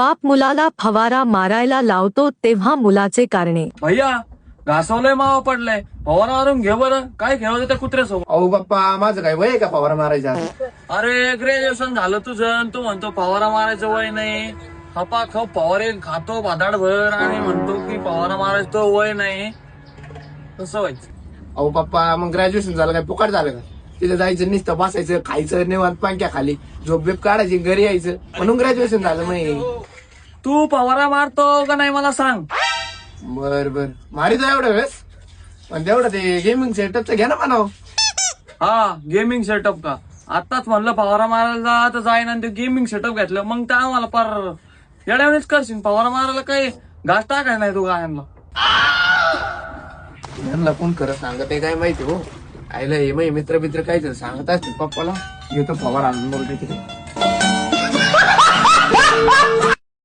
बाप मुलाला फवारा मारायला लावतो तेव्हा मुलाचे कारणे. भैया घासवलंय मावा पडलंय, फवारा मारून घे बरं. काय खेळवतं त्या कुत्र्यासोबत? अहो बाप्पा, माझं काय वय आहे का फवारा मारायचा? अरे ग्रॅज्युएशन झालं तुझं आणि तू म्हणतो फवारा मारायचं वय नाही. खपा खप फवारे खातो भादाडभर आणि म्हणतो की फवारा मारायचं तो वय नाही. कसं व्हायचं? अहो बाप्पा, मग ग्रॅज्युएशन झालं काय फुकट झालं का? तिथे जायचं, नुसतं बसायचं, खायचं, निवांत पांक्या खाली झोप बिप काढायची, घरी यायचं, म्हणून ग्रॅज्युएशन झालं. मग तू फवारा मारतो का नाही मला सांग. बर मारित एवढ्या वेळेस, पण तेवढं ते गेमिंग सेटअपचं घ्या ना म्हणावं. हा, गेमिंग सेटअप का? आताच म्हणलं फवारा मारायला जा तर जाईन आणि ते गेमिंग सेटअप घेतलं. मग त्या आम्हाला पर येड्यावणीच करशील. फवारा मारायला काही घास टाकाय नाही तू गायांना. यांना कोण खरं सांगत आहे काय माहिती हो. आईला हे मग मित्र काय तर सांगत असतील पप्पाला, घेतो फवारा आणून बोलते तिथे.